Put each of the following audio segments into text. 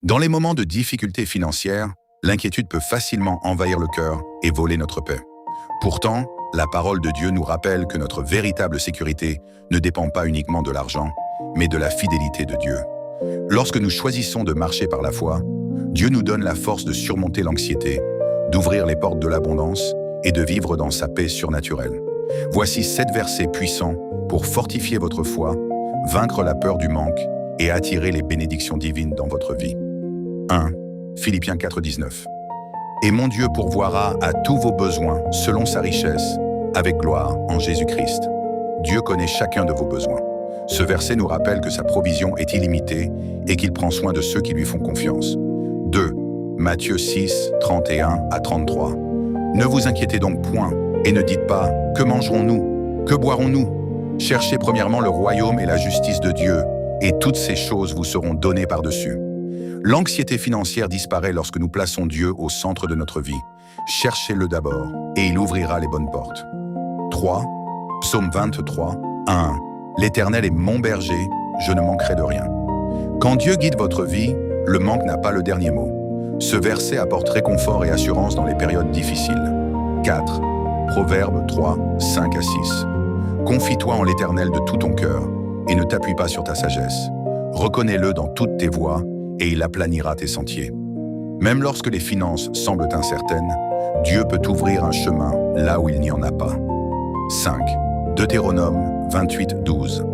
Dans les moments de difficulté financière, l'inquiétude peut facilement envahir le cœur et voler notre paix. Pourtant, la parole de Dieu nous rappelle que notre véritable sécurité ne dépend pas uniquement de l'argent, mais de la fidélité de Dieu. Lorsque nous choisissons de marcher par la foi, Dieu nous donne la force de surmonter l'anxiété, d'ouvrir les portes de l'abondance et de vivre dans sa paix surnaturelle. Voici 7 versets puissants pour fortifier votre foi, vaincre la peur du manque et attirer les bénédictions divines dans votre vie. 1. Philippiens 4,19. Et mon Dieu pourvoira à tous vos besoins selon sa richesse, avec gloire en Jésus-Christ. Dieu connaît chacun de vos besoins. Ce verset nous rappelle que sa provision est illimitée et qu'il prend soin de ceux qui lui font confiance. 2. Matthieu 6, 31 à 33. Ne vous inquiétez donc point et ne dites pas « Que mangerons-nous ? Que boirons-nous » Cherchez premièrement le royaume et la justice de Dieu, et toutes ces choses vous seront données par-dessus. L'anxiété financière disparaît lorsque nous plaçons Dieu au centre de notre vie. Cherchez-le d'abord, et il ouvrira les bonnes portes. 3. Psaume 23, 1. L'Éternel est mon berger, je ne manquerai de rien. Quand Dieu guide votre vie, le manque n'a pas le dernier mot. Ce verset apporte réconfort et assurance dans les périodes difficiles. 4. Proverbe 3, 5 à 6. Confie-toi en l'Éternel de tout ton cœur, et ne t'appuie pas sur ta sagesse. Reconnais-le dans toutes tes voies, et il aplanira tes sentiers. Même lorsque les finances semblent incertaines, Dieu peut ouvrir un chemin là où il n'y en a pas. 5. Deutéronome 28, 12.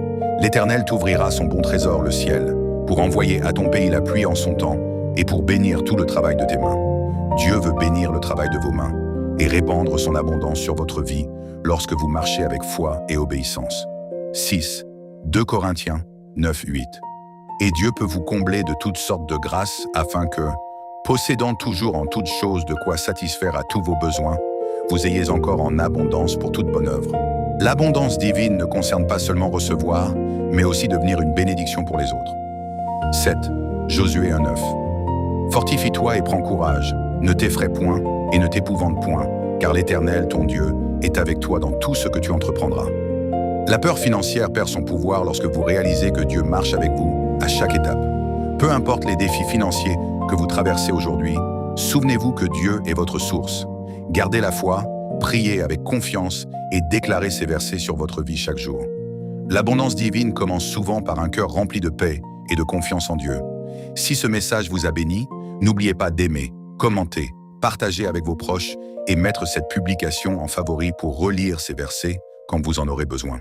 L'Éternel t'ouvrira son bon trésor, le ciel, pour envoyer à ton pays la pluie en son temps et pour bénir tout le travail de tes mains. Dieu veut bénir le travail de vos mains et répandre son abondance sur votre vie lorsque vous marchez avec foi et obéissance. 6. 2 Corinthiens 9, 8. Et Dieu peut vous combler de toutes sortes de grâces afin que, possédant toujours en toutes choses de quoi satisfaire à tous vos besoins, vous ayez encore en abondance pour toute bonne œuvre. L'abondance divine ne concerne pas seulement recevoir, mais aussi devenir une bénédiction pour les autres. 7. Josué 1,9. Fortifie-toi et prends courage, ne t'effraie point et ne t'épouvante point, car l'Éternel, ton Dieu, est avec toi dans tout ce que tu entreprendras. La peur financière perd son pouvoir lorsque vous réalisez que Dieu marche avec vous à chaque étape. Peu importe les défis financiers que vous traversez aujourd'hui, souvenez-vous que Dieu est votre source. Gardez la foi, priez avec confiance et déclarez ces versets sur votre vie chaque jour. L'abondance divine commence souvent par un cœur rempli de paix et de confiance en Dieu. Si ce message vous a béni, n'oubliez pas d'aimer, commenter, partager avec vos proches et mettre cette publication en favori pour relire ces versets quand vous en aurez besoin.